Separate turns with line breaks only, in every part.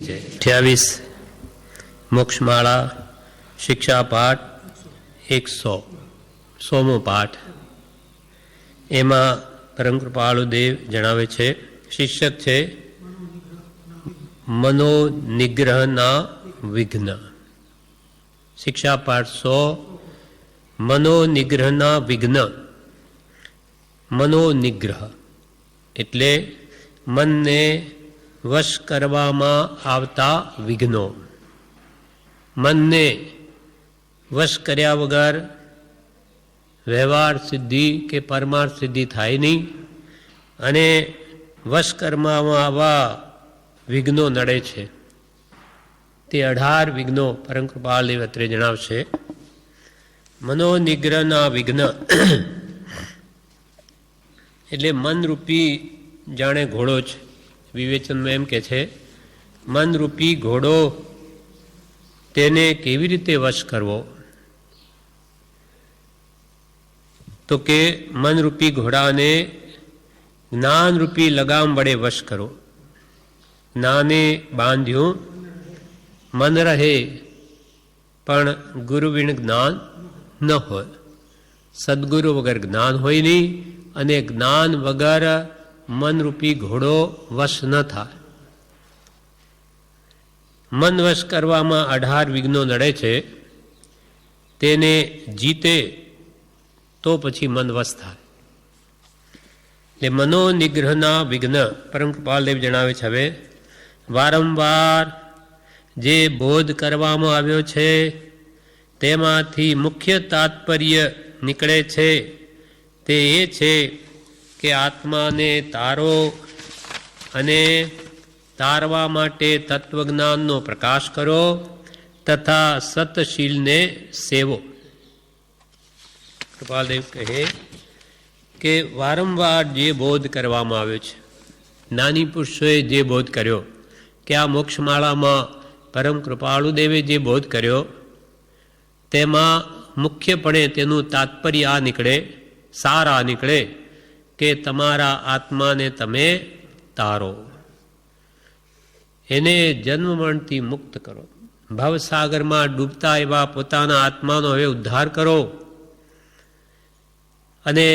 28 મોક્ષમાળા શિક્ષા પાઠ 100મો પાઠ. એમાં પરમ કૃપાળુ દેવ જણાવે છે, શીર્ષક છે મનોનિગ્રહના વિઘ્ન. શિક્ષા પાઠ 100 મનોનિગ્રહના વિઘ્ન. મનોનિગ્રહ એટલે મનને વશ કરવામાં આવતા વિઘ્નો. મનને વશ કર્યા વગર વ્યવહાર સિદ્ધિ કે પરમાર્થ સિદ્ધિ થાય નહીં, અને વશ કરવામાં આવા વિઘ્નો નડે છે. તે 18 વિઘ્નો પરમ કૃપાલ દેવ અત્રે જણાવશે. મનોનિગ્રહના વિઘ્ન એટલે મનરૂપી જાણે ઘોડો છે. વિવેચનમાં એમ કે છે, મનરૂપી ઘોડો, તેને કેવી રીતે વશ કરવો? તો કે મનરૂપી ઘોડાને જ્ઞાનરૂપી લગામ વડે વશ કરો. જ્ઞાને બાંધ્યું મન રહે, પણ ગુરુ વિણ જ્ઞાન ન હોય. સદગુરુ વગર જ્ઞાન હોય નહીં, અને જ્ઞાન વગર મનરૂપી ઘોડો વશ ન થાય. મન વશ કરવામાં 18 વિઘ્નો નડે છે. તેને જીતે તો પછી મન વશ થાય. એટલે મનોનિગ્રહના વિઘ્ન પરમ કૃપાલદેવ જણાવે છે. હવે વારંવાર જે બોધ કરવામાં આવ્યો છે તેમાંથી મુખ્ય તાત્પર્ય નીકળે છે. તે એ છે કે આત્માને તારો, અને તારવા માટે તત્વજ્ઞાનનો પ્રકાશ કરો, તથા સતશીલને સેવો. કૃપાલદેવ કહે કે વારંવાર જે બોધ કરવામાં આવ્યો છે, જ્ઞાની પુરુષોએ જે બોધ કર્યો, કે આ મોક્ષમાળામાં પરમ કૃપાળુ દેવે જે બોધ કર્યો, તેમાં મુખ્યપણે તેનું તાત્પર્ય આ નીકળે, સાર આ નીકળે કે તમારા આત્માને તમે તારો, એને જન્મ મરણથી મુક્ત કરો. ભવસાગરમાં ડૂબતા એવા પોતાના આત્માનો હવે ઉદ્ધાર કરો. અને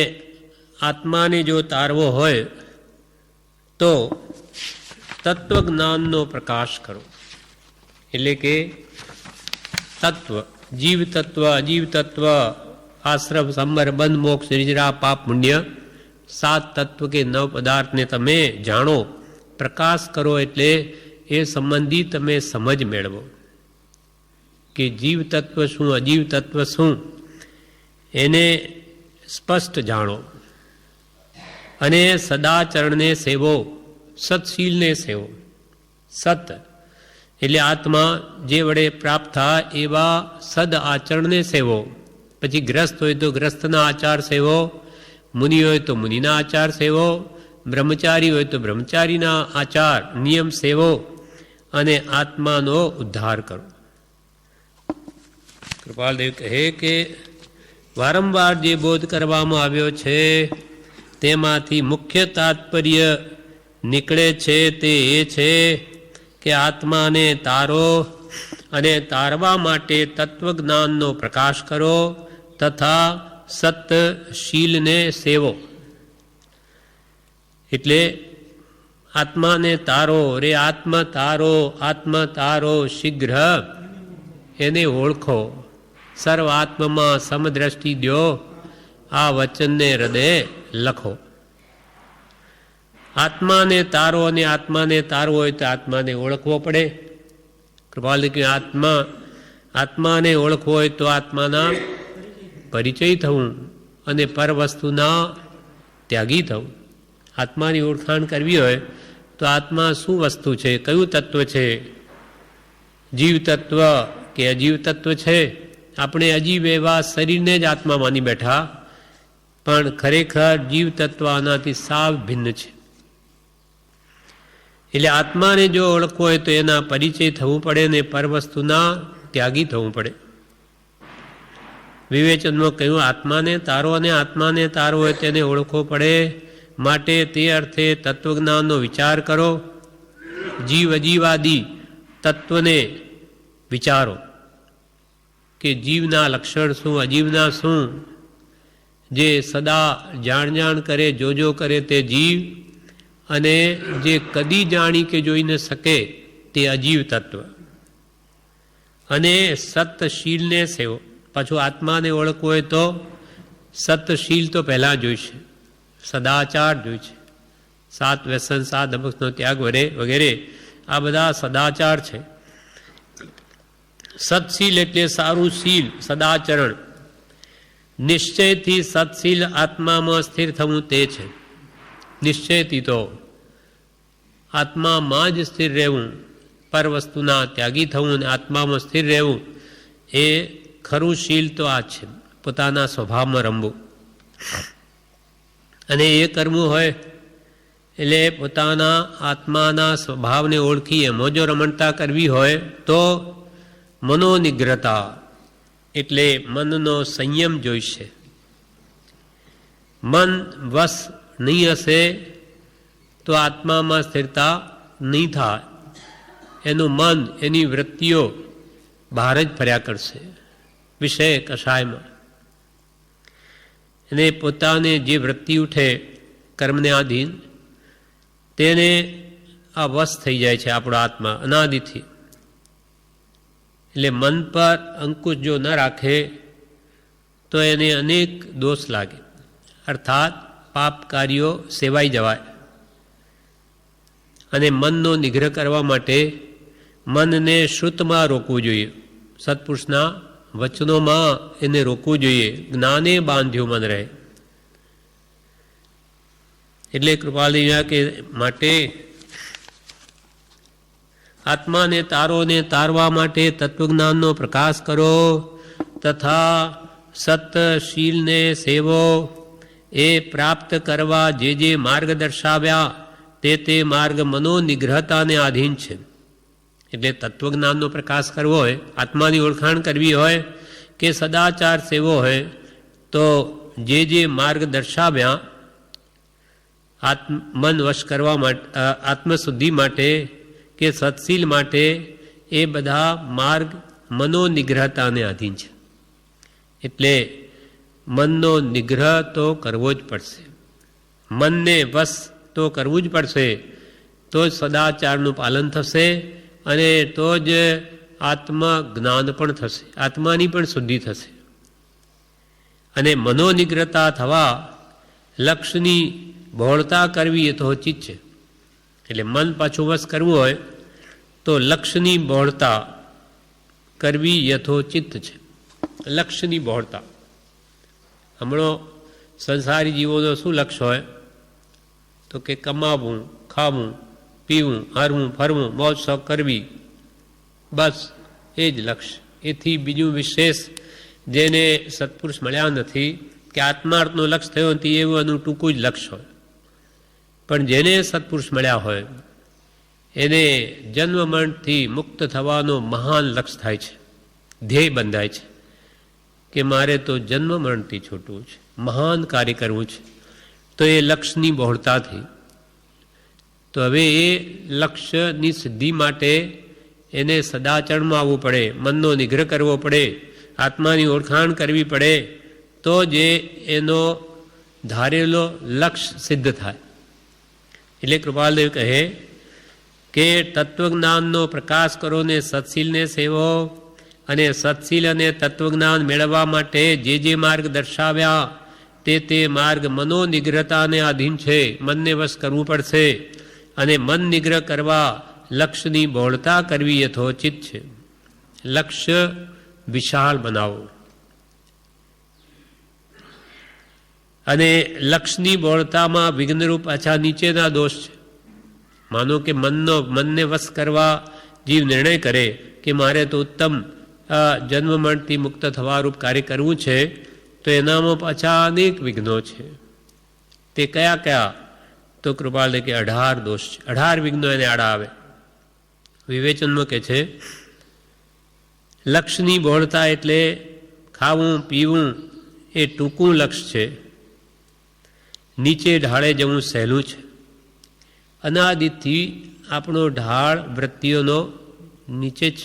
આત્માને જો તારવો હોય તો તત્વજ્ઞાનનો પ્રકાશ કરો. એટલે કે તત્વ, જીવ તત્વ, અજીવ તત્વ, આશ્રમ, સંબર, બંધ, મોક્ષ, નિજરા, પાપ, પુણ્ય, 7 તત્વ કે 9 પદાર્થને તમે જાણો, પ્રકાશ કરો. એટલે એ સંબંધી તમે સમજ મેળવો કે જીવ તત્વ શું, અજીવ તત્વ શું, એને સ્પષ્ટ જાણો. અને સદાચરણને સેવો, સત્શીલને સેવો. સત એટલે આત્મા જે વડે પ્રાપ્ત થાય એવા સદ આચરણને સેવો. પછી ગ્રસ્ત હોય તો ગ્રસ્તના આચાર સેવો, મુનિ હોય તો મુનિના આચાર સેવો, બ્રહ્મચારી હોય તો બ્રહ્મચારીના આચાર નિયમ સેવો, અને આત્માનો ઉદ્ધાર કરો. કૃપાલદેવ કહે કે વારંવાર જે બોધ કરવામાં આવ્યો છે તેમાંથી મુખ્ય તાત્પર્ય નીકળે છે. તે એ છે કે આત્માને તારો, અને તારવા માટે તત્વજ્ઞાનનો પ્રકાશ કરો, તથા સતશીલને સેવો. એટલે આત્માને તારો, રે આત્મ તારો શીઘ્ર એને ઓળખો. સર્વ આત્મમાં સમદ્રષ્ટિ દ્યો, આ વચનને હૃદય લખો. આત્માને તારો, અને આત્માને તારવો હોય તો આત્માને ઓળખવો પડે. કૃપાલ કે આત્માને ઓળખવો હોય તો આત્માના પરિચય થવું, અને પર વસ્તુના ત્યાગી થવું. આત્માની ઓળખાણ કરવી હોય તો આત્મા શું વસ્તુ છે, કયું તત્વ છે, જીવ તત્વ કે અજીવ તત્વ છે. આપણે અજીવ એવા શરીરને જ આત્મા માની બેઠા, પણ ખરેખર જીવ તત્વ આનાથી સાવ ભિન્ન છે. એટલે આત્માને જો ઓળખવો હોય તો એના પરિચય થવું પડે, ને પરવસ્તુના ત્યાગી થવું પડે. વિવેચનમાં કહ્યું આત્માને તારો, અને આત્માને તારો હોય તેને ઓળખવો પડે. માટે તે અર્થે તત્વજ્ઞાનનો વિચાર કરો. જીવ અજીવાદી તત્વને વિચારો કે જીવના લક્ષણ શું, અજીવના શું. જે સદા જાણ કરે, જોજો કરે તે જીવ, અને જે કદી જાણી કે જોઈ ન શકે તે અજીવ તત્વ. અને સતશીલને સેવો. પાછું આત્માને ઓળખવો હોય તો સતશીલ તો પહેલાં જોઈશે, સદાચાર જોઈશે. 7 વ્યસન, 7 અમુકનો ત્યાગ વગેરે આ બધા સદાચાર છે. સત્શીલ એટલે સારું શીલ, સદાચરણ. નિશ્ચયથી સત્શીલ આત્મામાં સ્થિર થવું તે છે. નિશ્ચયથી તો આત્મામાં જ સ્થિર રહેવું, પર વસ્તુના ત્યાગી થવું અને આત્મામાં સ્થિર રહેવું, એ ખરું શીલ તો આ છે. પોતાના સ્વભાવમાં રમવું. અને એ કરવું હોય એટલે પોતાના આત્માના સ્વભાવને ઓળખી એમાં જો રમણતા કરવી હોય તો મનોનિગ્રતા એટલે મનનો સંયમ જોઈશે. મન વશ નહીં હશે તો આત્મામાં સ્થિરતા નહીં થાય. એનું મન, એની વૃત્તિઓ બહાર જ ફર્યા કરશે, વિષય કષાયમાં. અને પોતાને જે વૃત્તિ ઉઠે કર્મને આધીન, તેને આ વશ થઈ જાય છે આપણો આત્મા અનાદિથી. એટલે મન પર અંકુશ જો ન રાખે તો એને અનેક દોષ લાગે, અર્થાત પાપ કાર્યો સેવાઈ જવાય. અને મનનો નિગ્રહ કરવા માટે મનને શ્રુતમાં રોકવું જોઈએ, સત્પુરુષના વચનોમાં એને રોકવું જોઈએ. જ્ઞાને બાંધ્યું મન રહે. એટલે કૃપાલજી કે માટે આત્માને તારો ને તારવા માટે તત્વજ્ઞાનનો પ્રકાશ કરો, તથા સતશીલને સેવો. એ પ્રાપ્ત કરવા જે માર્ગ દર્શાવ્યા તે માર્ગ મનોનિગ્રહતાને આધીન છે. એટલે તત્વજ્ઞાનનો પ્રકાશ કરવો હોય, આત્માની ઓળખાણ કરવી હોય કે સદાચાર સેવો હોય તો જે માર્ગ દર્શાવ્યા મન વશ કરવા માટે, આત્મશુદ્ધિ માટે કે સત્શીલ માટે, એ બધા માર્ગ મનોનિગ્રહતાને આધીન છે. એટલે મનનો નિગ્રહ તો કરવો જ પડશે, મનને વશ તો કરવું જ પડશે. તો જ સદાચારનું પાલન થશે અને તો જ આત્મજ્ઞાન પણ થશે, આત્માની પણ શુદ્ધિ થશે. અને મનોનિગ્રહતા થવા લક્ષ્યની બહોળતા કરવી એ તો ઉચિત છે. એટલે મન પાછું વશ કરવું હોય તો લક્ષ્યની બહોળતા કરવી યથોચિત છે. લક્ષ્યની બહોળતા. હમણાં સંસારી જીવોનો શું લક્ષ્ય હોય તો કે કમાવું, ખાવું, પીવું, હરવું, ફરવું, મોજ શોખ કરવી, બસ એ જ લક્ષ્ય. એથી બીજું વિશેષ જેને સત્પુરુષ મળ્યા નથી કે આત્માર્થનો લક્ષ્ય થયો નથી એવું એનું ટૂંકું જ લક્ષ્ય હોય. પણ જેને સત્પુરુષ મળ્યા હોય એને જન્મ મરણથી મુક્ત થવાનો મહાન લક્ષ્ય થાય છે, ધ્યેય બંધાય છે કે મારે તો જન્મ મરણથી છૂટવું છે, મહાન કાર્ય કરવું છે. તો એ લક્ષ્યની બહોળતાથી, તો હવે એ લક્ષ્યની સિદ્ધિ માટે એને સદાચરણમાં આવવું પડે, મનનો નિગ્રહ કરવો પડે, આત્માની ઓળખાણ કરવી પડે, તો જે એનો ધારેલો લક્ષ્ય સિદ્ધ થાય. એટલે કૃપાલદેવ કહે કે તત્વજ્ઞાનનો પ્રકાશ કરો ને સત્શીલને સેવો. અને સત્શીલ અને તત્વજ્ઞાન મેળવવા માટે જે માર્ગ દર્શાવ્યા તે માર્ગ મનોનિગ્રહતાને આધીન છે, મનને વશ કરવું પડશે. અને મન નિગ્રહ કરવા લક્ષ્યની બહોળતા કરવી યથોચિત છે. લક્ષ્ય વિશાળ બનાવો. અને લક્ષ્યની બહોળતામાં વિઘ્નરૂપ પાછા નીચેના દોષ છે. માનો કે મનને વશ કરવા જીવ નિર્ણય કરે કે મારે તો ઉત્તમ જન્મ મરણથી મુક્ત થવારૂપ કાર્ય કરવું છે, તો એનામાં પાછા અનેક વિઘ્નો છે. તે કયા કયા? તો કૃપાલ કે 18 દોષ છે. 18 વિઘ્નો એને આડા આવે. વિવેચનમાં કે છે લક્ષ્યની બહોળતા એટલે ખાવું પીવું એ ટૂંકું લક્ષ્ય છે, નીચે ઢાળે જવું સહેલું છે. અનાદિથી આપણો ઢાળ વૃત્તિઓનો નીચે જ.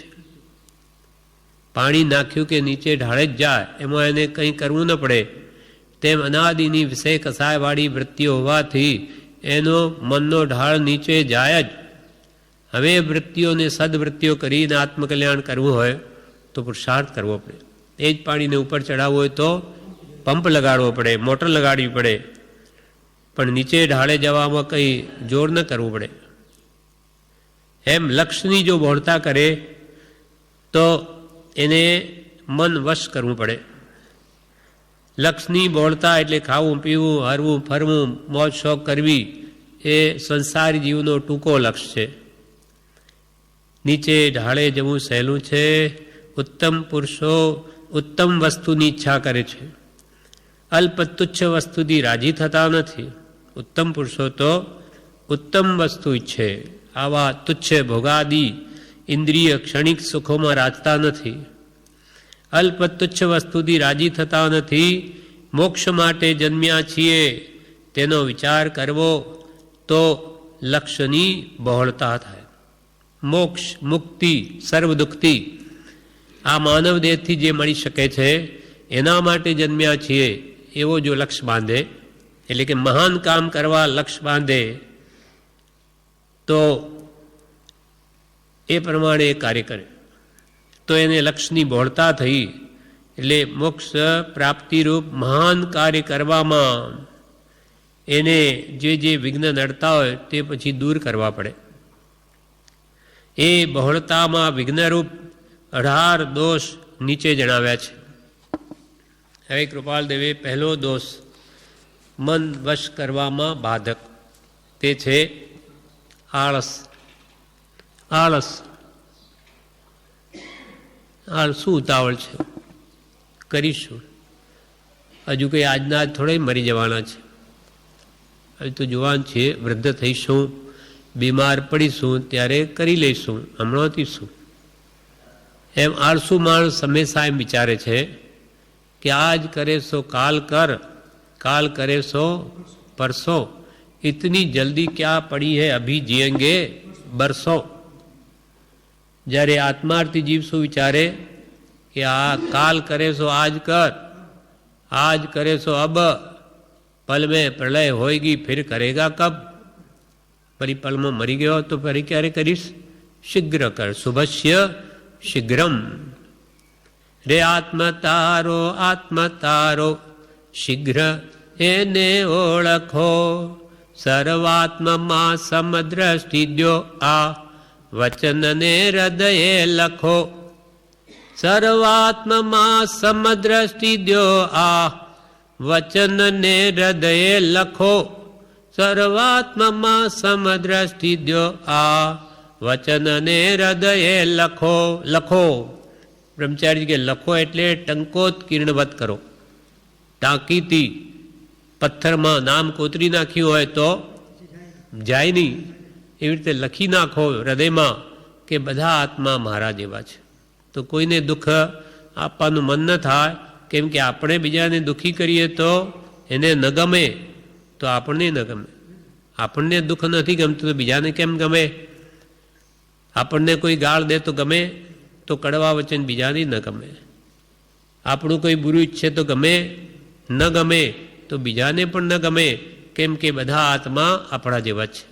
પાણી નાખ્યું કે નીચે ઢાળે જ જાય, એમાં એને કંઈ કરવું ન પડે. તેમ અનાદિની વિષય કસાયવાળી વૃત્તિઓ હોવાથી એનો મનનો ઢાળ નીચે જાય જ. હવે વૃત્તિઓને સદવૃત્તિઓ કરીને આત્મકલ્યાણ કરવું હોય તો પુરુષાર્થ કરવો પડે. એ જ પાણીને ઉપર ચડાવવું હોય તો પંપ લગાડવો પડે, મોટર લગાડવી પડે, પણ નીચે ઢાળે જવામાં કંઈ જોર ન કરવું પડે. એમ લક્ષ્યની જો બહોળતા કરે તો એને મન વશ કરવું પડે. લક્ષ્યની બહોળતા એટલે ખાવું પીવું, હરવું ફરવું, મોજ શોખ કરવી એ સંસારી જીવનો ટૂંકો લક્ષ્ય છે. નીચે ઢાળે જવું સહેલું છે. ઉત્તમ પુરુષો ઉત્તમ વસ્તુની ઈચ્છા કરે છે, અલ્પ તુચ્છ વસ્તુથી રાજી થતા નથી. ઉત્તમ પુરુષો તો ઉત્તમ વસ્તુ ઈચ્છે, આવા તુચ્છ ભોગાદી ઇન્દ્રિય ક્ષણિક સુખોમાં રાજતા નથી. અલ્પ તુચ્છ વસ્તુથી રાજી થતા નથી. મોક્ષ માટે જન્મ્યા છીએ તેનો વિચાર કરવો તો લક્ષ્યની બહોળતા થાય. મોક્ષ, મુક્તિ, સર્વ દુઃખથી આ માનવ દેહથી જે મળી શકે છે એના માટે જન્મ્યા છીએ એવો જો લક્ષ્ય બાંધે, એટલે કે મહાન કામ કરવા લક્ષ્ય બાંધે તો એ પ્રમાણે કાર્ય કરે તો એને લક્ષ્યની બહોળતા થઈ. એટલે મોક્ષ પ્રાપ્તિરૂપ મહાન કાર્ય કરવામાં એને જે વિઘ્ન નડતા હોય તે પછી દૂર કરવા પડે. એ બહોળતામાં વિઘ્નરૂપ 18 દોષ નીચે જણાવ્યા છે. હવે કૃપાલદેવે પહેલો દોષ મન વશ કરવામાં બાધક, તે છે આળસ. આળસ શું ઉતાવળ છે, કરીશું, હજુ કંઈ આજના આજ થોડા મરી જવાના છે. હજુ તો જુવાન છીએ, વૃદ્ધ થઈશું, બીમાર પડીશું ત્યારે કરી લઈશું, હમણાંથી શું. એમ આળસુ માણસ હંમેશા એમ વિચારે છે કે આજ કરે સો કાલ કર, કાલ કરે સો પરસો, ઇતની જલ્દી ક્યાં પડી હૈ અભી જીએંગે બરસો. જ્યારે આત્માર્થી જીવ શું વિચારે કે આ કાલ કરે સો આજ કર, આજ કરે સો અબ, પલ મેં પ્રલય હોયગી ફિર કરેગા કબ. ફરી પલમાં મરી ગયો તો ફરી ક્યારે કરીશ. શીઘ્ર કર શુભસ્ય શીઘ્રમ. રે આત્મતારો આત્મતારો શીઘ્ર એને ઓળખો. સર્વાત્મમાં સમદ્રષ્ટિ દ્યો આ વચનને હૃદયે લખો. સર્વાત્મમાં સમદ્રષ્ટિ દ્યો આ વચનને હૃદયે લખો. સર્વાત્મમાં સમદ્રષ્ટિ દ્યો આ વચનને હૃદયે લખો. લખો બ્રહ્મચારી કે લખો એટલે ટંકોત્કીર્ણવત કરો. ટાંકીથી પથ્થરમાં નામ કોતરી નાખ્યું હોય તો જાય નહીં, એવી રીતે લખી નાખો હૃદયમાં કે બધા આત્મા મારા જેવા છે. તો કોઈને દુઃખ આપવાનું મન ન થાય, કેમ કે આપણે બીજાને દુઃખી કરીએ તો એને ન ગમે, તો આપણને ન ગમે. આપણને દુઃખ નથી ગમતું તો બીજાને કેમ ગમે. આપણને કોઈ ગાળ દે તો ગમે, તો કડવા વચન બીજાને ન ગમે. આપણું કોઈ બુરું ઈચ્છે તો ગમે, ન ગમે તો બીજાને પણ ન ગમે, કેમ કે બધા આત્મા આપણા જેવા છે.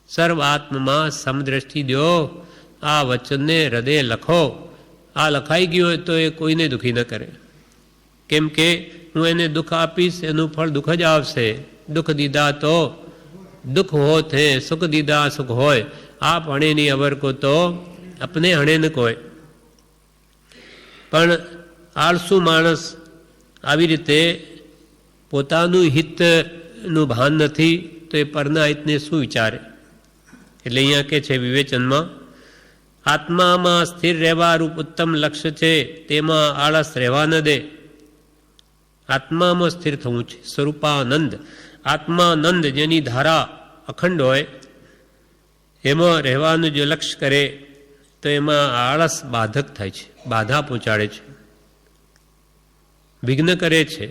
સર્વ આત્મમાં સમદ્રષ્ટિ દો આ વચનને હૃદય લખો. આ લખાઈ ગયું હોય તો એ કોઈને દુઃખી ન કરે, કેમ કે હું એને દુઃખ આપીશ એનું ફળ દુઃખ જ આવશે. દુઃખ દીધા તો દુઃખ હોત હે, સુખ દીધા સુખ હોય. આપ હણે નહીં અવર કો તો અપને હણે ન કોઈ. પણ આળસુ માણસ આવી રીતે પોતાનું હિતનું ભાન નથી તો એ પરના હિતને શું વિચારે. એટલે અહીંયા કે છે વિવેચનમાં, આત્મામાં સ્થિર રહેવા રૂપ ઉત્તમ લક્ષ્ય છે, તેમાં આળસ રહેવા ન દે. આત્મામાં સ્થિર થવું છે. સ્વરૂપાનંદ, આત્માનંદ જેની ધારા અખંડ હોય એમાં રહેવાનું જો લક્ષ્ય કરે તો એમાં આળસ બાધક થાય છે, બાધા પહોંચાડે છે, વિઘ્ન કરે છે.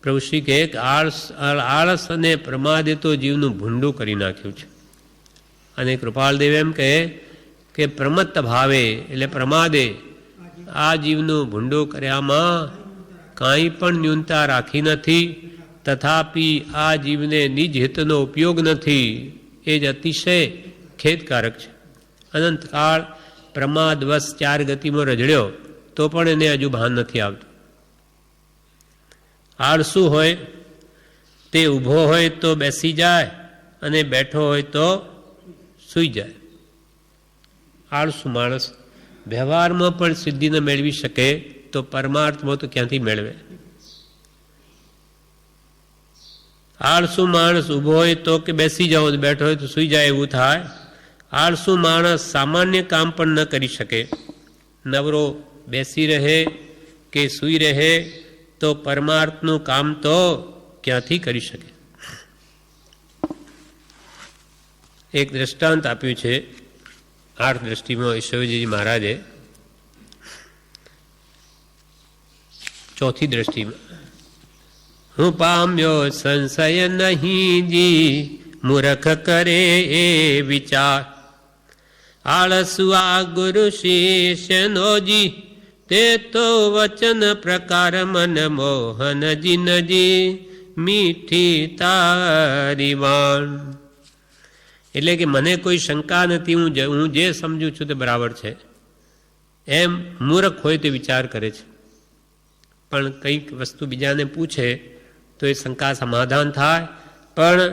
પ્રભુ શ્રી કહે આળસ અને પ્રમાદે તો જીવનું ભૂંડું કરી નાખ્યું છે. અને કૃપાલદેવ એમ કહે કે પ્રમત્ત ભાવે એટલે પ્રમાદે આ જીવનું ભૂંડું કર્યામાં કાંઈ પણ ન્યૂનતા રાખી નથી, તથાપી આ જીવને નિજ હિતનો ઉપયોગ નથી. એ જ અતિશય ખેદકારક છે. અનંતકાળ પ્રમાદવશ 4 ગતિમાં રજડ્યો તો પણ એને હજુ ભાન નથી આવતું. આળસુ હોય તે ઊભો હોય તો બેસી જાય અને બેઠો હોય તો સૂઈ જાય. આળસુ માણસ વ્યવહારમાં પણ સિદ્ધિને મેળવી શકે તો પરમાર્થમાં તો ક્યાંથી મેળવે? આળસુ માણસ ઊભો હોય તો કે બેસી જાઓ, બેઠો હોય તો સૂઈ જાય એવું થાય. આળસુ માણસ સામાન્ય કામ પણ ન કરી શકે. નવરો બેસી રહે કે સૂઈ રહે તો પરમાર્થનું કામ તો ક્યાંથી કરી શકે? એક દ્રષ્ટાંત આપ્યું છે 8 દ્રષ્ટિમાં ઈશ્વરજી મહારાજે. 4થી દ્રષ્ટિમાં હું પામ્યો સંશય નહીં જી, મૂર્ખ કરે એ વિચાર. આળસુ આ ગુરુ શિષ્યનો જી, તે તો વચન પ્રકાર મન મોહન જીનજી, મીઠી તારી વાણ. એટલે કે મને કોઈ શંકા નથી, હું જે સમજું છું તે બરાબર છે એમ મૂર્ખ હોય તે વિચાર કરે છે. પણ કંઈક વસ્તુ બીજાને પૂછે તો એ શંકા સમાધાન થાય. પણ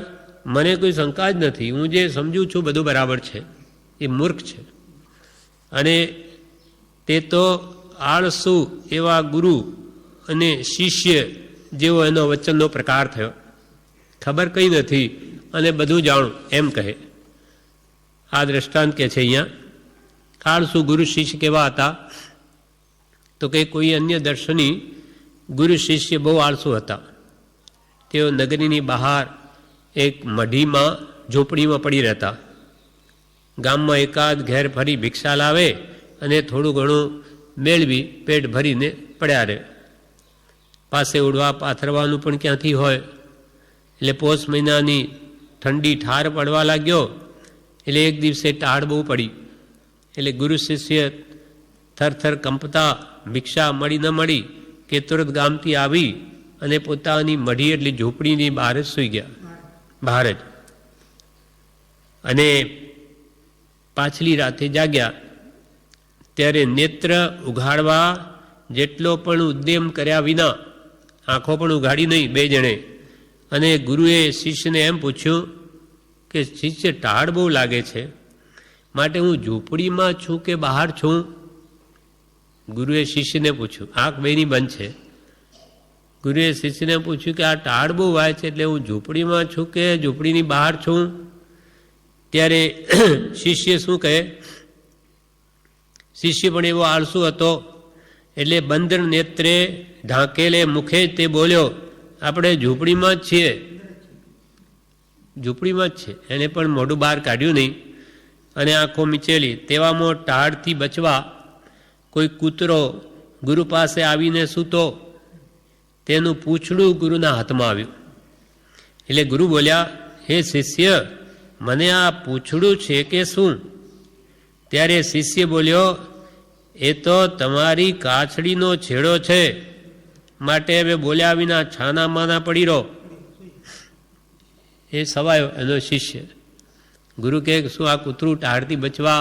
મને કોઈ શંકા જ નથી, હું જે સમજું છું બધું બરાબર છે. એ મૂર્ખ છે. અને તે તો આળસુ એવા ગુરુ અને શિષ્ય જેવો એનો વચનનો પ્રકાર થયો. ખબર કંઈ નથી અને બધું જાણું એમ કહે. આ દ્રષ્ટાંત કે છે અહીંયા. આળસુ ગુરુ શિષ્ય કેવા હતા? તો કે કોઈ અન્ય દર્શની ગુરુ શિષ્ય બહુ આળસુ હતા. તેઓ નગરીની બહાર એક મઢીમાં ઝૂંપડીમાં પડી રહેતા. ગામમાં એકાદ ઘેર ફરી ભિક્ષા લાવે અને થોડું ઘણું મેળવી પેટ ભરીને પડ્યા રહે. પાસે ઉડવા પાથરવાનું પણ ક્યાંથી હોય? એટલે પોષ મહિનાની ઠંડી ઠાર પડવા લાગ્યો એટલે એક દિવસે ટાઢ બહુ પડી. એટલે ગુરુ શિષ્ય થરથર કંપતા ભિક્ષા મળી ન મળી કે તુરત ગામથી આવી અને પોતાની મઢી એટલે ઝૂંપડીની બહાર જ સૂઈ ગયા. બહાર જ. અને પાછલી રાતે જાગ્યા ત્યારે નેત્ર ઉઘાડવા જેટલો પણ ઉદ્યમ કર્યા વિના, આંખો પણ ઉઘાડી નહીં 2 જણે. અને ગુરુએ શિષ્યને એમ પૂછ્યું કે શિષ્ય ટાઢ બહુ લાગે છે, માટે હું ઝૂંપડીમાં છું કે બહાર છું? ગુરુએ શિષ્યને પૂછ્યું. આંખ બેની બંધ છે. ગુરુએ શિષ્યને પૂછ્યું કે આ ટાઢ બહુ વાય છે એટલે હું ઝૂંપડીમાં છું કે ઝૂંપડીની બહાર છું? ત્યારે શિષ્ય શું કહે? શિષ્ય પણ એવો આળસુ હતો એટલે બંદર નેત્રે ઢાંકેલે મુખે તે બોલ્યો, આપણે ઝૂંપડીમાં જ છીએ. ઝૂંપડીમાં જ છે. એને પણ મોઢું બહાર કાઢ્યું નહીં અને આંખો મીચેલી. તેવામાં ટાઢથી બચવા કોઈ કૂતરો ગુરુ પાસે આવીને સૂતો. તેનું પૂંછડું ગુરુના હાથમાં આવ્યું. એટલે ગુરુ બોલ્યા, હે શિષ્ય, મને આ પૂંછડું છે કે શું? ત્યારે શિષ્ય બોલ્યો, એ તો તમારી કાછડીનો છેડો છે, માટે હવે બોલ્યા વિના છાના માના પડી રહો. એ સવાયો એનો શિષ્ય. ગુરુ કહે શું આ કૂતરું ટાઢથી બચવા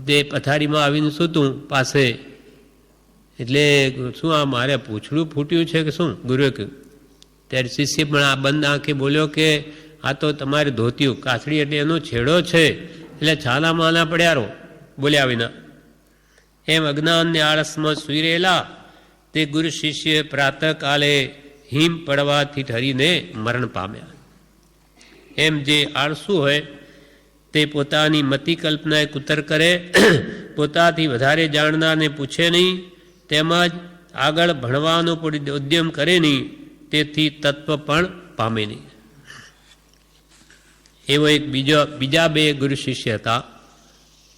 તે પથારીમાં આવીને સૂતું પાસે, એટલે શું આ મારે પૂંછડું ફૂટ્યું છે કે શું? ગુરુએ કહ્યું. ત્યારે શિષ્ય પણ આ બંધ આંખે બોલ્યો કે આ તો તમારે ધોત્યું, કાછડી એટલે એનો છેડો છે, એટલે છાના માના પડ્યા રહો બોલ્યા વિના. એમ અજ્ઞાનને આળસમાં સૂઈ રહેલા તે ગુરુ શિષ્ય પ્રાતઃકાલે હિમ પડવાથી ઠરીને મરણ પામ્યા. એમ જે આળસુ હોય તે પોતાની મતિ કલ્પનાએ કુતર કરે, પોતાથી વધારે જાણનારને પૂછે નહીં, તેમજ આગળ ભણવાનો પણ ઉદ્યમ કરે નહીં, તેથી તત્વ પણ પામે નહીં. એવો એક બીજા 2 ગુરુ શિષ્ય હતા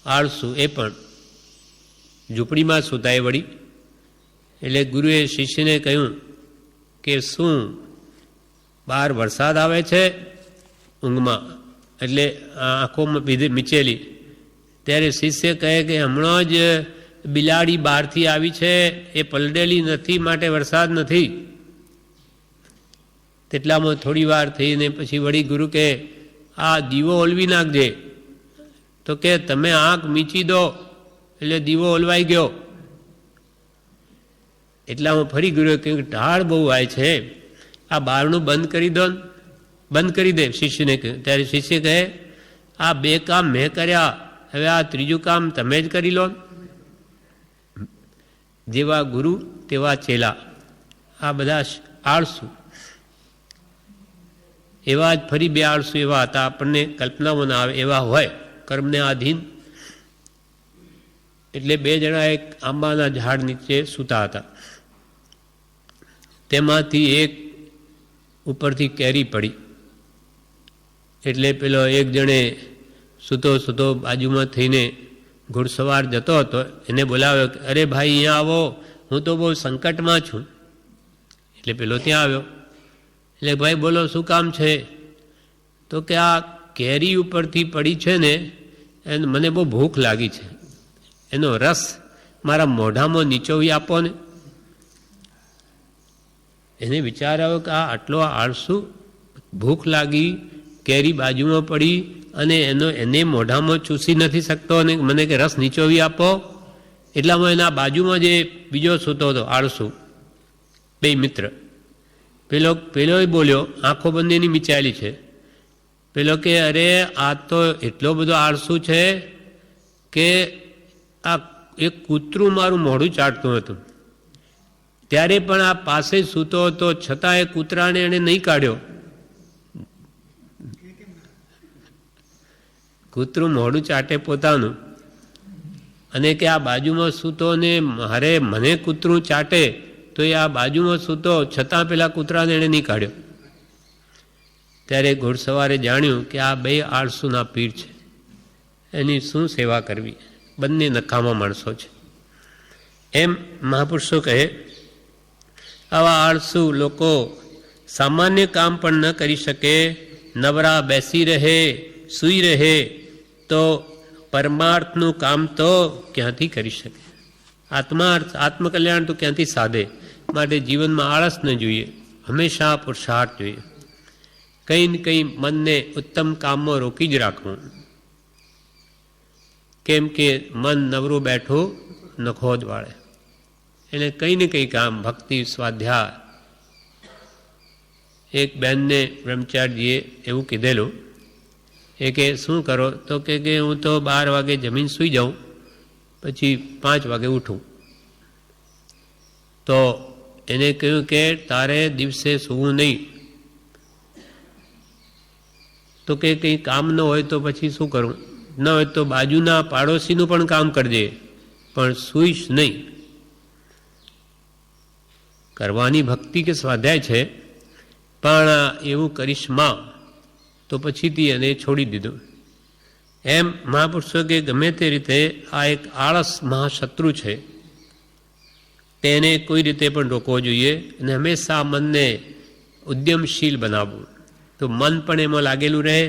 આળસુ. એ પણ ઝૂંપડીમાં સુતાય વળી. એટલે ગુરુએ શિષ્યને કહ્યું કે શું બહાર વરસાદ આવે છે? ઊંઘમાં એટલે આંખોમાં મીચેલી. ત્યારે શિષ્ય કહે કે હમણાં જ બિલાડી બહારથી આવી છે, એ પલળેલી નથી, માટે વરસાદ નથી. તેટલામાં થોડી વાર થઈને પછી વળી ગુરુ કે આ દીવો ઓલવી નાખજે. તો કે તમે આંખ મીચી દો એટલે દીવો ઓલવાઈ ગયો. એટલામાં ફરી ગુરુએ કહ્યું કે ઢાળ બહુ આવે છે, આ બારણું બંધ કરી દો, બંધ કરી દે શિષ્યને કહ્યું. ત્યારે શિષ્ય કહે આ 2 કામ મેં કર્યા, હવે આ 3જું કામ તમે જ કરી લો. જેવા ગુરુ તેવા ચેલા. આ બધા આળસુ, એવા જ ફરી 2 આળસુ એવા હતા, આપણને કલ્પનામાં ના આવે એવા હોય, કર્મને આધીન. એટલે 2 જણા એક આંબાના ઝાડ નીચે સૂતા હતા. તેમાંથી એક ઉપરથી કેરી પડી. એટલે પેલો એક જણે સૂતો સૂતો બાજુમાં થઈને ઘોડસવાર જતો હતો, એને બોલાવ્યો કે અરે ભાઈ અહીંયા આવો, હું તો બહુ સંકટમાં છું. એટલે પેલો ત્યાં આવ્યો. એટલે ભાઈ બોલો શું કામ છે? તો કે આ કેરી ઉપરથી પડી છે ને, એને મને બહુ ભૂખ લાગી છે, એનો રસ મારા મોઢામાં નીચોવી આપો ને. એને વિચાર આવ્યો કે આ આટલો આળસુ, ભૂખ લાગી, કેરી બાજુમાં પડી અને એને મોઢામાં ચૂસી નથી શકતો અને મને કે રસ નીચોવી આપો. એટલામાં એના બાજુમાં જે બીજો સૂતો હતો આળસુ, 2 મિત્ર, પેલો બોલ્યો, આંખો બંનેની મીચાયેલી છે. પેલો કે અરે આ તો એટલો બધો આળસુ છે કે આ એક કૂતરું મારું મોઢું ચાટતું હતું, ત્યારે પણ આ પાસે સૂતો હતો, છતાં એ કૂતરાને એણે નહીં કાઢ્યો. કૂતરું મોઢું ચાટે પોતાનું, અને કે આ બાજુમાં સૂતો ને મારે મને કૂતરું ચાટે તો એ આ બાજુમાં સૂતો, છતાં પેલા કૂતરાને એણે નહીં કાઢ્યો. ત્યારે ઘોડસવારે જાણ્યું કે આ 2 આળસુના પીર છે, એની શું સેવા કરવી, બંને નકામા માણસો છે. એમ મહાપુરુષો કહે આવા આળસુ લોકો સામાન્ય કામ પણ ન કરી શકે, નવરા બેસી રહે, સૂઈ રહે તો પરમાર્થનું કામ તો ક્યાંથી કરી શકે? આત્મકલ્યાણ તો ક્યાંથી સાધે? માટે જીવનમાં આળસ ન જોઈએ, હંમેશા પુરુષાર્થ જોઈએ. કંઈ ને કંઈ મનને ઉત્તમ કામમાં રોકી જ રાખવું. કેમ કે મન નવરું બેઠું નખો જ વાળે. એટલે કંઈ ને કંઈ કામ, ભક્તિ, સ્વાધ્યાય. એક બહેનને બ્રહ્મચારીજીએ એવું કીધેલું, એ કે શું કરો? તો કે હું તો 12 વાગે જમીન સૂઈ જાઉં, પછી 5 વાગે ઉઠું. તો એને કહ્યું કે તારે દિવસે સૂવું નહીં. તો કે કંઈ કામ ન હોય તો પછી શું કરું? ન હોય તો બાજુના પાડોશીનું પણ કામ કરજે, પણ સૂઈશ નહીં. કરવાની ભક્તિ કે સ્વાધ્યાય છે, પણ એવું કરીશ માં, તો પછીથી એને છોડી દીધું. એમ મહાપુરુષો કે ગમે તે રીતે આ એક આળસ મહાશત્રુ છે, તેને કોઈ રીતે પણ રોકવો જોઈએ અને હંમેશા મનને ઉદ્યમશીલ બનાવવું, તો મન પણ એમાં લાગેલું રહે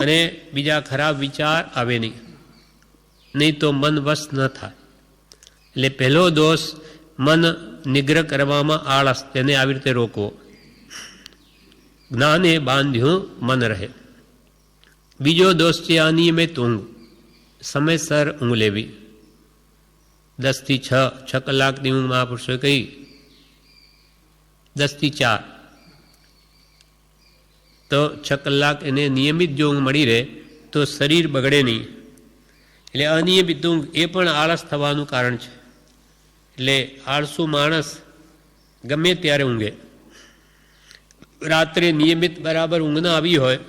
અને બીજા ખરાબ વિચાર આવે નહીં તો મન વશ ન થાય. એટલે પહેલો દોષ મન નિગ્રહ કરવામાં આળસ, તેને આવી રીતે રોકવો. જ્ઞાને બાંધ્યું મન રહે. બીજો દોષ છે અનિયમિત ઊંઘ, સમયસર ઊંઘ લેવી. 10 થી 6 કલાકની ઊંઘ મહાપુરુષોએ કહી, 10 થી 4, તો 6 કલાક એને નિયમિત જો ઊંઘ મળી રહે તો શરીર બગડે નહીં. એટલે અનિયમિત ઊંઘ એ પણ આળસ થવાનું કારણ છે. એટલે આળસુ માણસ ગમે ત્યારે ઊંઘે. રાત્રે નિયમિત બરાબર ઊંઘ ન આવી હોય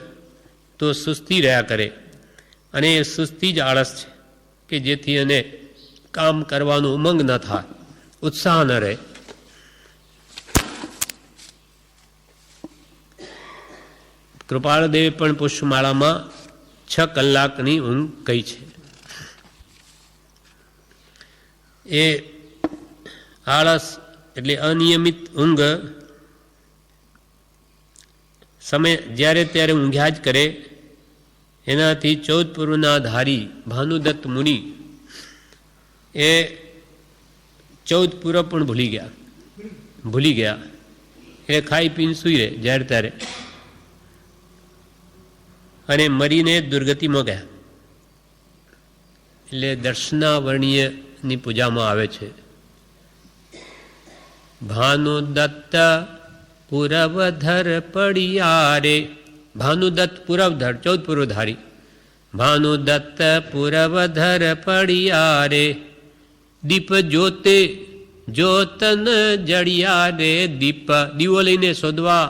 તો સુસ્તી રહ્યા કરે, અને એ સુસ્તી જ આળસ છે કે જેથી એને કામ કરવાનું ઉમંગ ન થાય, ઉત્સાહ ન રહે. કૃપાળદેવે પણ પુષ્પમાળામાં 6 કલાકની ઊંઘ કહી છે. એ આળસ એટલે અનિયમિત ઊંઘ સમય જ્યારે ત્યારે ઊંઘ્યા જ કરે એનાથી 14 પુરના ધારી ભાનુદત્ત મુનિ એ 14 પુર પણ ભૂલી ગયા એ ખાઈ પીને સૂઈ રહે જ્યારે ત્યારે, અને મરીને દુર્ગતિમાં ગયા. એટલે દર્શનાવર્ણ્યની પૂજામાં આવે છે. ભાનુદત્ત પુરવધર પડિયારે, ભાનુદત્ત પુરવધર 14 પુરધારી, ભાનુદત્ત પુરવધર પડિયારે, દીપ જોતે જોતન જડિયા રે. દીવો લઈને શોધવા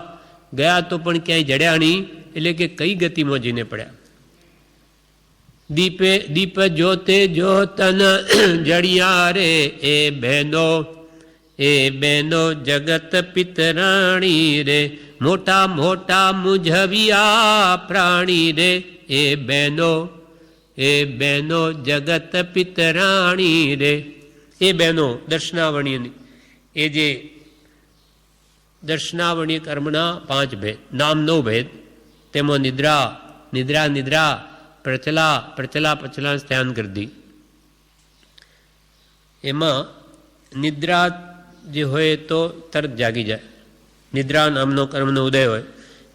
ગયા તો પણ ક્યાંય જડ્યા નહીં, એટલે કે કઈ ગતિમાં જઈને પડ્યા. દીપ જોતે જોતન જડિયા રે, એ બહેનો જગત પિતરાણી રે, મોટા મોટા મુંઝવિયા પ્રાણી રે. એ બહેનો જગત પિતરાણી રે. એ બહેનો દર્શનાવર્ણ્યની, એ જે દર્શનાવર્ણ્ય કર્મના 5 ભેદ, નામ 9 ભેદ, તેમાં નિદ્રા પ્રચલા ધ્યાન કરતી. એમાં નિદ્રા જે હોય તો તરત જાગી જાય, નિદ્રા નામનો કર્મનો ઉદય હોય.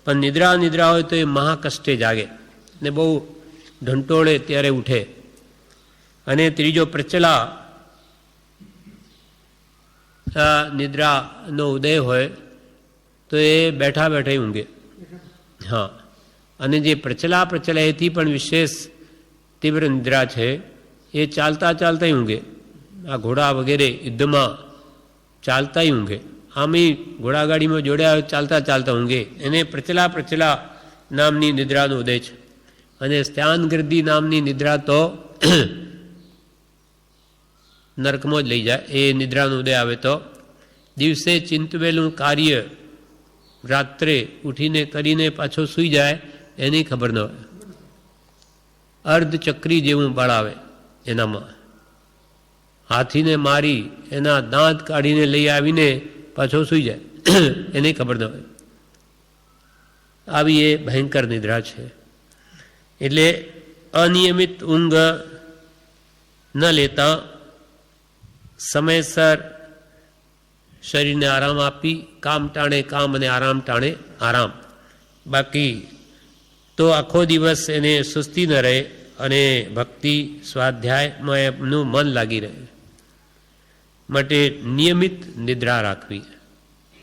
પણ નિદ્રા હોય તો એ મહાકષ્ટે જાગે ને બહુ ઢંટોળે ત્યારે ઉઠે. અને ત્રીજો પ્રચલા, નિદ્રાનો ઉદય હોય તો એ બેઠા ઊંઘે. હા, અને જે પ્રચલા એથી પણ વિશેષ તીવ્ર નિદ્રા છે, એ ચાલતા ઊંઘે. આ ઘોડા વગેરે યુદ્ધમાં ચાલતા ઊંઘે. આમે ઘોડાગાડીમાં જોડ્યા ચાલતા ઊંઘે. એને પ્રચલા નામની નિદ્રાનો ઉદય છે. અને સ્થાનગૃદ્ધિ નામની નિદ્રા તો નરકમાં જ લઈ જાય. એ નિદ્રાનો ઉદય આવે તો દિવસે ચિંતવેલું કાર્ય રાત્રે ઉઠીને કરીને પાછો સૂઈ જાય એની ખબર ન હોય. અર્ધચક્રી જેવું બળ આવે એનામાં. હાથીને મારી એના દાંત કાઢીને લઈ આવીને પાછો સૂઈ જાય એની ખબર ન હોય. આવી એ ભયંકર નિદ્રા છે. એટલે અનિયમિત ઊંઘ ન લેતા સમયસર શરીરને આરામ આપી, કામ ટાણે કામ અને આરામ ટાણે આરામ. બાકી તો આખો દિવસ એને સુસ્તી ન રહે અને ભક્તિ સ્વાધ્યાયમાં એમનું મન લાગી રહે. માટે નિયમિત નિદ્રા રાખવી,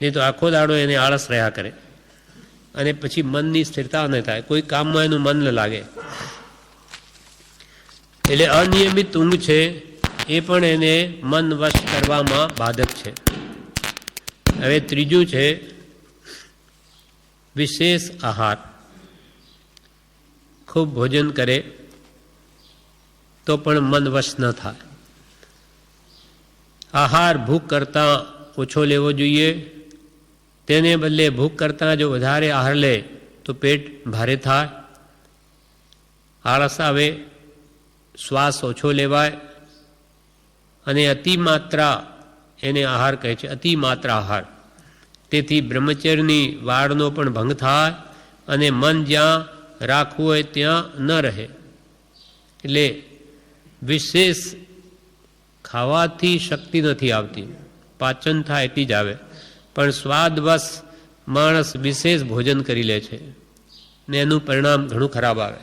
નહીં તો આખો દાડો એને આળસ રહ્યા કરે અને પછી મનની સ્થિરતા ન થાય, કોઈ કામમાં એનું મન ન લાગે. એટલે અનિયમિત ઊંઘ છે એ પણ એને મન વશ કરવામાં બાધક છે. હવે ત્રીજું છે વિશેષ આહાર. ખૂબ ભોજન કરે તો પણ મન વશ ન થાય. આહાર ભૂખ કરતાં ઓછો લેવો જોઈએ. તેને બદલે ભૂખ કરતાં જો વધારે આહાર લે તો પેટ ભારે થાય, આળસ આવે, શ્વાસ ઓછો લેવાય અને અતિમાત્રા એને આહાર કહે છે, અતિમાત્રા આહાર. તેથી બ્રહ્મચર્યની વાળનો પણ ભંગ થાય અને મન જ્યાં રાખવું હોય ત્યાં ન રહે. એટલે વિશેષ ખાવાથી શક્તિ નથી આવતી, પાચન થાય એટલી જ આવે. પણ સ્વાદવશ માણસ વિશેષ ભોજન કરી લે છે ને એનું પરિણામ ઘણું ખરાબ આવે,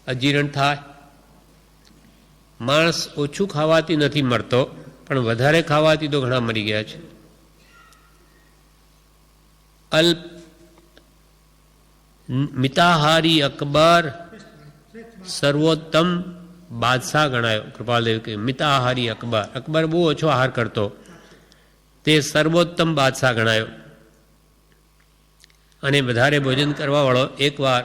અજીર્ણ થાય. માણસ ઓછું ખાવાથી નથી મરતો, પણ વધારે ખાવાથી તો ઘણા મરી ગયા છે. મિતાહારી અકબર સર્વોત્તમ બાદશાહ ગણાયો. કૃપાલદેવ કે મિતાહારી અકબર બહુ ઓછો આહાર કરતો, તે સર્વોત્તમ બાદશાહ ગણાયો. અને વધારે ભોજન કરવાવાળો. એકવાર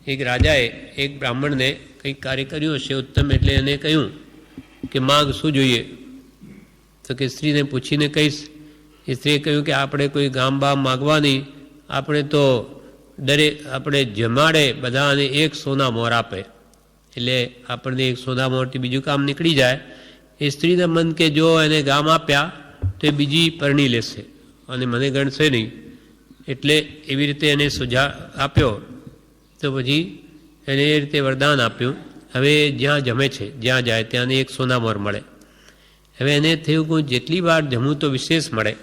એક રાજાએ એક બ્રાહ્મણને કંઈક કાર્ય કર્યું હશે ઉત્તમ, એટલે એને કહ્યું કે માગ શું જોઈએ? તો કે સ્ત્રીને પૂછીને કહીશ. એ સ્ત્રીએ કહ્યું કે આપણે કોઈ ગામ બામ માગવાની, આપણે તો આપણે જમાડે બધાને એક સોના મોર આપે, એટલે આપણને એક સોના મોરથી બીજું કામ નીકળી જાય. એ સ્ત્રીને મન કે જો એને ગામ આપ્યા તો એ બીજી પરણી લેશે અને મને ગણશે નહીં. એટલે એવી રીતે એને સુઝાવ આપ્યો. તો પછી એને એ રીતે વરદાન આપ્યું. હવે જ્યાં જમે છે, જ્યાં જાય ત્યાંને એક સોનામોર મળે. હવે એને થયું કે જેટલી વાર જમું તો વિશેષ મળે.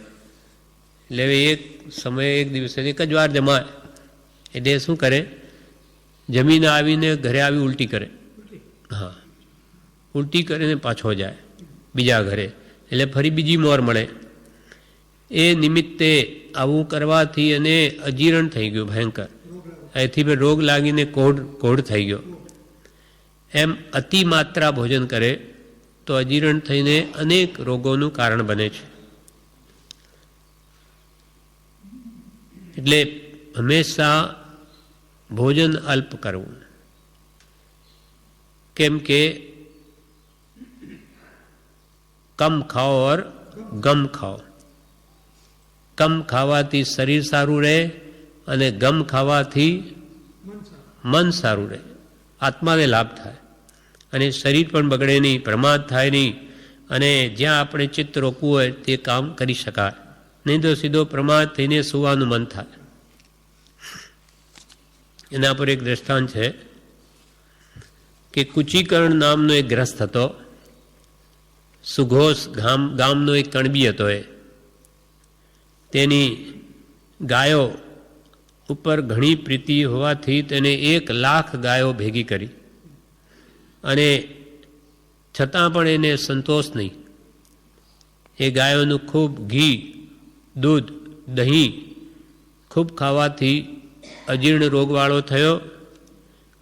એટલે હવે એક સમયે એક દિવસે એક જ વાર જમાય. એટલે શું કરે, જમીને આવીને ઘરે આવી ઉલટી કરે. હા, ઉલટી કરીને પાછો જાય બીજા ઘરે, એટલે ફરી બીજી મોર મળે. એ નિમિત્તે આવું કરવાથી એને અજીર્ણ થઈ ગયું ભયંકર. એથી રોગ લાગીને કોઢ થઈ ગયો. એમ અતિ માત્રા ભોજન કરે તો અજીર્ણ થઈને અનેક રોગોનું કારણ બને છે. એટલે હંમેશા ભોજન અલ્પ કરવું. કેમ કે કમ ખાઓ ઓર ગમ ખાઓ. કમ ખાવાથી શરીર સારું રહે અને ગમ ખાવાથી મન સારું રહે, આત્માને લાભ થાય અને શરીર પણ બગડે નહીં, પ્રમાદ થાય નહીં અને જ્યાં આપણે ચિત્ત રોકવું હોય તે કામ કરી શકાય. નહીં તો સીધો પ્રમાદ થઈને સુવાનું મન થાય. એના પર એક દ્રષ્ટાંત છે કે કુચીકર્ણ નામનો એક ગ્રસ્ત હતો. સુઘોષ ગામનો એક કણબી હતો. તેની ગાયો ઉપર ઘણી પ્રીતિ હોવાથી તેને 1,00,000 ગાયો ભેગી કરી અને છતાં પણ એને સંતોષ નહીં. એ ગાયોનું ખૂબ ઘી, દૂધ, દહીં ખૂબ ખાવાથી અજીર્ણ રોગવાળો થયો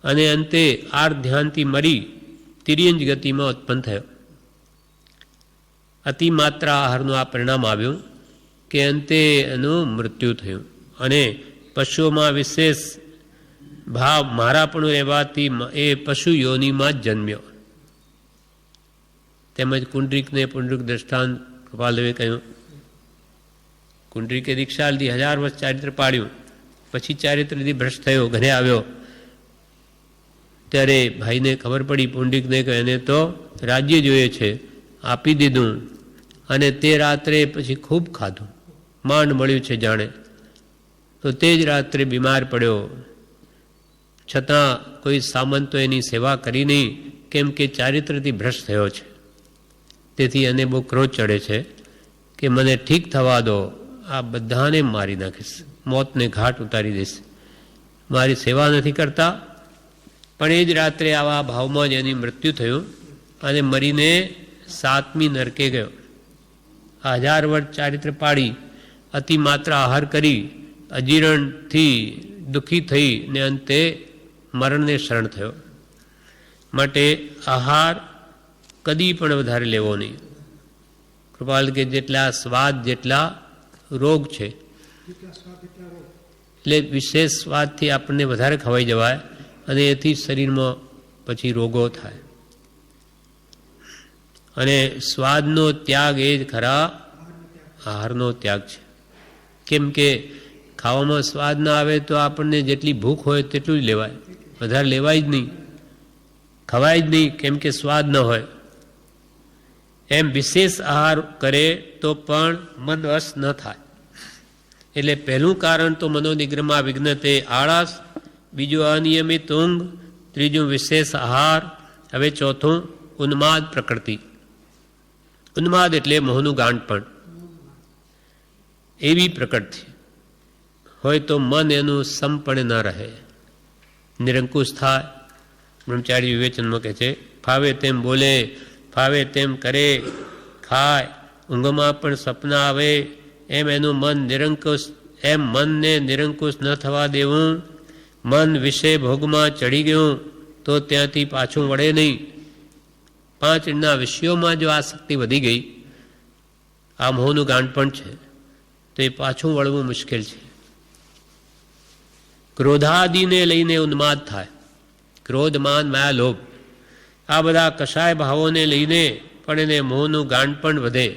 અને અંતે ધ્યાનથી મરી તિર્યંજ ગતિમાં ઉત્પન્ન થયો. અતિમાત્રા આહારનું આ પરિણામ આવ્યું કે અંતે એનું મૃત્યુ થયું અને પશુઓમાં વિશેષ ભાવ મારાપણું રહેવાથી એ પશુ યોનિમાં જ જન્મ્યો. તેમજ કુંડરીકને પુંડરીક દ્રષ્ટાંત કૃપાલદેવે કહ્યું. કુંડરીકે દીક્ષા લીધી, 1000 વર્ષ ચારિત્ર પાડ્યું, પછી ચારિત્રથી ભ્રષ્ટ થયો, ઘરે આવ્યો ત્યારે ભાઈને ખબર પડી, પુંડરીકને કે એને તો રાજ્ય જોઈએ છે, આપી દીધું અને તે રાત્રે પછી ખૂબ ખાધું, માંડ મળ્યું છે જાણે. તો તે જ રાત્રે બીમાર પડ્યો. છતાં કોઈ સામંતો એની સેવા કરી નહીં, કેમ કે ચારિત્રથી ભ્રષ્ટ થયો છે. તેથી એને બહુ ક્રોધ ચડે છે કે મને ઠીક થવા દો, આ બધાને મારી નાખીશ, મોતને ઘાટ ઉતારી દઈશ, મારી સેવા નથી કરતા. પણ એ જ રાત્રે આવા ભાવમાં જ એની મૃત્યુ થયું અને મરીને 7મી નરકે ગયો. 1000 વર્ષ ચારિત્ર પાડી, અતિમાત્રા આહાર કરી, અજીર્ણથી દુઃખી થઈ ને અંતે મરણને શરણ થયો. માટે આહાર કદી પણ વધારે લેવો નહીં. કૃપાલ કે જેટલા સ્વાદ જેટલા રોગ છે, એટલે વિશેષ સ્વાદથી આપણને વધારે ખવાઈ જવાય અને એથી શરીરમાં પછી રોગો થાય. અને સ્વાદનો ત્યાગ એ જ ખરા આહારનો ત્યાગ છે. કેમ કે ખાવામાં સ્વાદ ના આવે તો આપણને જેટલી ભૂખ હોય તેટલું જ લેવાય, વધારે લેવાય જ નહીં, ખવાય જ નહીં, કેમ કે સ્વાદ ન હોય. એમ વિશેષ આહાર કરે તો પણ મન વશ ન થાય. એટલે પહેલું કારણ તો મનોનિગ્રહમાં વિઘ્ન તે આળસ, બીજું અનિયમિત ઊંઘ, ત્રીજું વિશેષ આહાર, હવે ચોથું ઉન્માદ પ્રકૃતિ. ઉન્માદ એટલે મોહનું ગાંઠપણ. એવી પ્રકૃતિ હોય તો મન એનું સમપણે ન રહે, નિરંકુશ થાય. બ્રહ્મચારી વિવેચનમાં કહે છે, ફાવે તેમ બોલે, ફાવે તેમ કરે, ખાય, ઊંઘમાં પણ સપના આવે, એમ એનું મન નિરંકુશ, એમ મનને નિરંકુશ ન થવા દેવું. મન વિશે ભોગમાં ચડી ગયું તો ત્યાંથી પાછું વળે નહીં. 5 વિષયોમાં જો આસક્તિ વધી ગઈ, આ મોહનું ગાંઠપણ છે, તો એ પાછું વળવું મુશ્કેલ છે. ક્રોધાદિને લઈને ઉન્માદ થાય. ક્રોધ, માન, માયા, લોભ, આ બધા કષાય ભાવોને લઈને પણ એને મોહનું ગાંઠપણ વધે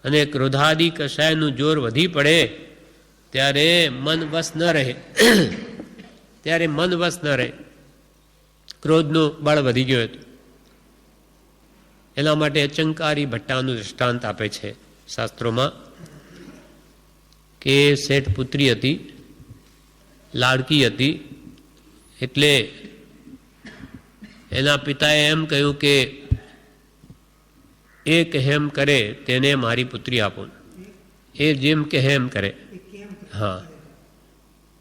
અને ક્રોધાદિ કષાયનું જોર વધી પડે ત્યારે મન વશ ન રહે. ત્યારે મન વશ ન રહે. ક્રોધનું બળ વધી ગયું હતું. એના માટે અચંકારી ભટ્ટાનું દૃષ્ટાંત આપે છે શાસ્ત્રોમાં કે શેઠ પુત્રી હતી, લાડકી હતી, એટલે એના પિતાએ એમ કહ્યું કે એ કહે એમ કરે તેને મારી પુત્રી આપો. એ જેમ કહે એમ કરે. હા,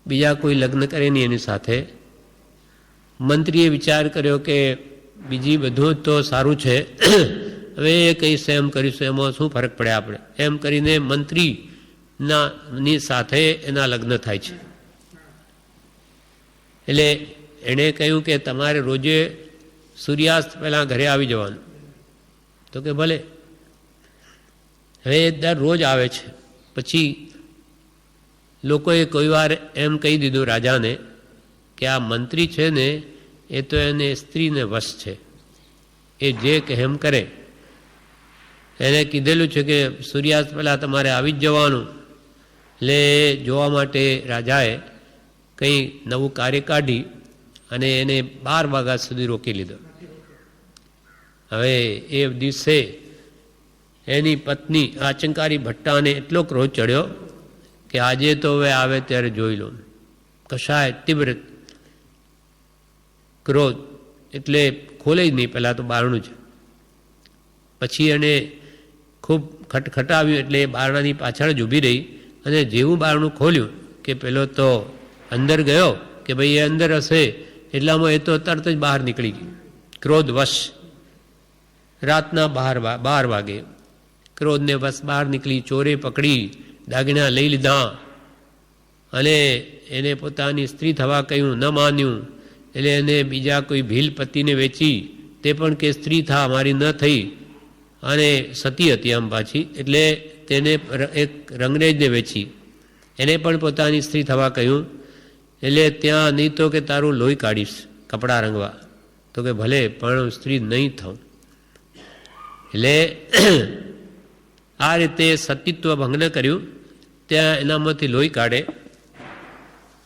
બીજા કોઈ લગ્ન કરે નહીં એની સાથે. મંત્રીએ વિચાર કર્યો કે બીજી બધું તો સારું છે, હવે એ કહીશે એમ કરીશું, એમાં શું ફરક પડે આપણે, એમ કરીને મંત્રીની સાથે એના લગ્ન થાય છે. એટલે એણે કહ્યું કે તમારે રોજે સૂર્યાસ્ત પહેલાં ઘરે આવી જવાનું. તો કે ભલે. હવે દરરોજ આવે છે. પછી લોકોએ કોઈ વાર એમ કહી દીધું રાજાને કે આ મંત્રી છે ને એ તો એને સ્ત્રીને વશ છે, એ જે કહે એમ કરે. એને કીધેલું છે કે સૂર્યાસ્ત પહેલાં તમારે આવી જ જવાનું. એટલે જોવા માટે રાજાએ કંઈ નવું કાર્ય કાઢી અને એને 12 વાગ્યા સુધી રોકી લીધો. હવે એ દિવસે એની પત્ની આચંકારી ભટ્ટાને એટલો ક્રોધ ચડ્યો કે આજે તો હવે આવે ત્યારે જોઈ લો. કશાય તીવ્ર ક્રોધ, એટલે ખોલે જ નહીં, પહેલાં તો બારણું છે. પછી એને ખૂબ ખટખટાવ્યું, એટલે એ બારણાની પાછળ જ ઊભી રહી. અને જેવું બારણું ખોલ્યું કે પેલો તો અંદર ગયો કે ભાઈ એ અંદર હશે, એટલામાં એ તો તરત જ બહાર નીકળી ગઈ ક્રોધવશ. રાતના 12 વાગે ક્રોધને વશ બહાર નીકળી, ચોરે પકડી, દાગીના લઈ લીધા અને એને પોતાની સ્ત્રી થવા કહ્યું, ન માન્યું. એટલે એને બીજા કોઈ ભીલ પતિને વેચી, તે પણ કે સ્ત્રી થા, મારી ન થઈ, અને સતી હતી આમ પાછી, એટલે તેને એક રંગરેજને વેચી, એને પણ પોતાની સ્ત્રી થવા કહ્યું. એટલે ત્યાં નહીં તો કે તારું લોહી કાઢીશ કપડાં રંગવા. તો કે ભલે, પણ સ્ત્રી નહીં થાઉં. એટલે આ રીતે સતીત્વ ભંગ કર્યું. ત્યાં એનામાંથી લોહી કાઢે.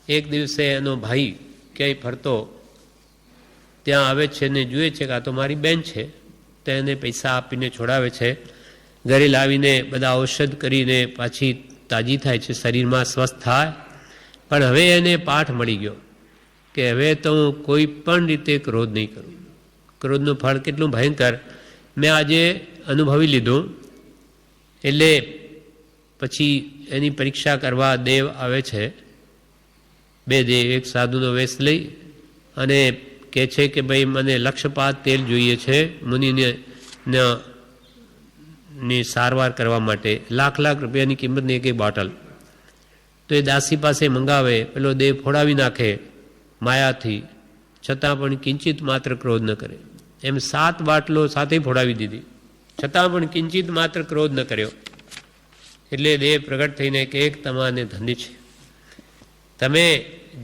એક દિવસે એનો ભાઈ ક્યાંય ફરતો ત્યાં આવે છે ને જુએ છે કે આ તો મારી બેન છે, તો એને પૈસા આપીને છોડાવે છે. ઘરે લાવીને બધા ઔષધ કરીને પાછી તાજી થાય છે, શરીરમાં સ્વસ્થ થાય. પણ હવે એને પાઠ મળી ગયો કે હવે તો હું કોઈ પણ રીતે ક્રોધ નહીં કરું. ક્રોધનું ફળ કેટલું ભયંકર મેં આજે અનુભવી લીધું. એટલે પછી એની પરીક્ષા કરવા દેવ આવે છે. 2 દેવ, એક સાધુનો વેશ લઈ અને કહે છે કે ભાઈ મને લક્ષપાત તેલ જોઈએ છે મુનિને ની સારવાર કરવા માટે, લાખ રૂપિયાની કિંમતની એક બોટલ. તો એ દાસી પાસે મંગાવે, પેલો દેવ ફોડાવી નાખે માયાથી, છતાં પણ કિંચિત માત્ર ક્રોધ ન કરે. એમ 7 બાટલો સાથે ફોડાવી દીધી, છતાં પણ કિંચિત માત્ર ક્રોધ ન કર્યો. એટલે દેવ પ્રગટ થઈને કે એક તમાને ધન્ય છે, તમે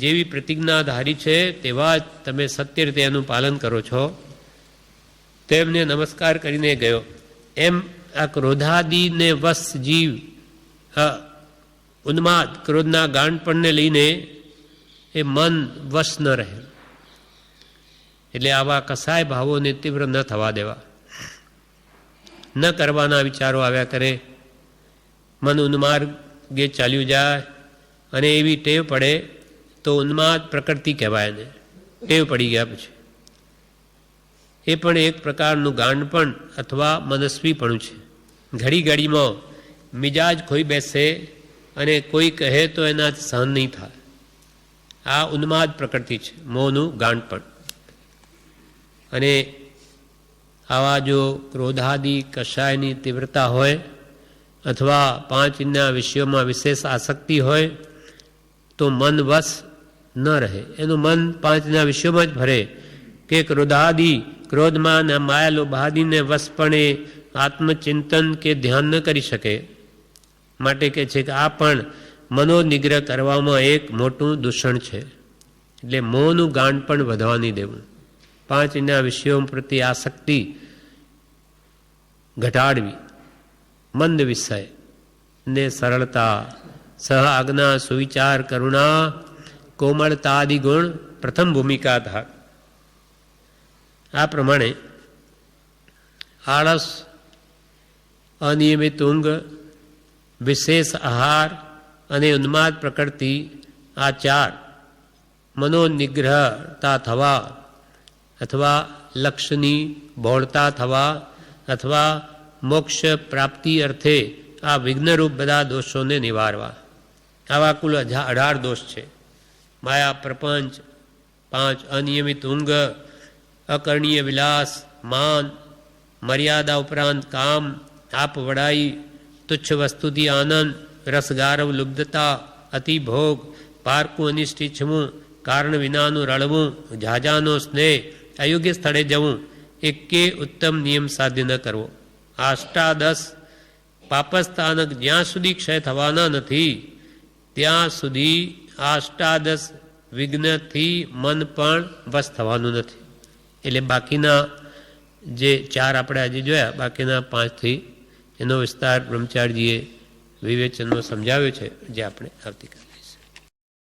જેવી પ્રતિજ્ઞા ધારી છે તેવા જ તમે સત્ય રીતે એનું પાલન કરો છો. તેમને નમસ્કાર કરીને ગયો. એમ આ ક્રોધાદિને વશ જીવ ઉન્માદ ક્રોધના ગાંડપણને લઈને એ મન વશ ન રહે. એટલે આવા કસાય ભાવોને તીવ્ર ન થવા દેવા, ન કરવાના વિચારો આવ્યા કરે, મન ઉન્માર્ગે ચાલ્યું જાય. અને એવી ટેવ પડે તો ઉન્માદ પ્રકૃતિ કહેવાય ને, ટેવ પડી ગયા પછી એ પણ એક પ્રકારનું ગાંડપણ અથવા મનસ્વીપણું છે. ઘડી ઘડીમાં મિજાજ ખોઈ બેસે અને કોઈ કહે તો એનાથી સહન નહીં થાય. આ ઉન્માદ પ્રકૃતિ છે, મોહનું ગાંડપણ. અને આવા જો ક્રોધાદિ કશાયની તીવ્રતા હોય અથવા 5 ઇન્દ્રિયના વિષયોમાં વિશેષ આસક્તિ હોય તો મન વશ ન રહે. એનું મન 5 ઇન્દ્રિયના વિષયોમાં જ ભરે કે ક્રોધાદિ ક્રોધમાં માયા લોભાદિને વશપણે આત્મચિંતન કે ધ્યાન ન કરી શકે. માટે કહે છે કે આ પણ મનોનિગ્રહ કરવામાં એક મોટું દૂષણ છે. એટલે મોહનું ગાંડ પણ વધવા નહીં દેવું. 5 ઇન્દ્રિયના વિષયો પ્રત્યે આસક્તિ ઘટાડવી, મંદ વિષય ને સરળતા, સહ આજ્ઞા, સુવિચાર, કરુણા, કોમળતાદિ ગુણ પ્રથમ ભૂમિકા ધાર. આ પ્રમાણે આળસ, અનિયમિત ઊંઘ, વિશેષ આહાર અને ઉન્માદ પ્રકૃતિ, આ 4 મનોનિગ્રહતા થવા અથવા લક્ષ્યની બહોળતા થવા અથવા મોક્ષ પ્રાપ્તિ અર્થે આ વિઘ્નરૂપ બધા દોષોને નિવારવા. આવા કુલ 18 દોષ છે. માયા, પ્રપંચ 5, અનિયમિત ઊંઘ, અકરણીય વિલાસ, માન, મર્યાદા ઉપરાંત કામ, આપ વડાઈ, તુચ્છ વસ્તુથી આનંદ, રસગારવ લુબ્ધતા, અતિભોગ, પારકું અનિષ્ટ ઈચ્છવું, કારણ વિનાનું રળવું, ઝાઝાનો સ્નેહ, અયોગ્ય સ્થળે જવું, એકે ઉત્તમ નિયમ સાધ્ય ન કરવો. આ 18 પાપસ્થાનક જ્યાં સુધી ક્ષય થવાના નથી ત્યાં સુધી આ 18 વિઘ્નથી મન પણ વશ થવાનું નથી. એટલે બાકીના જે 4 આપણે આજે જોયા, બાકીના 5થી એનો વિસ્તાર બ્રહ્મચારીજીએ વિવેચનમાં સમજાવ્યો છે, જે આપણે આવતીકાલે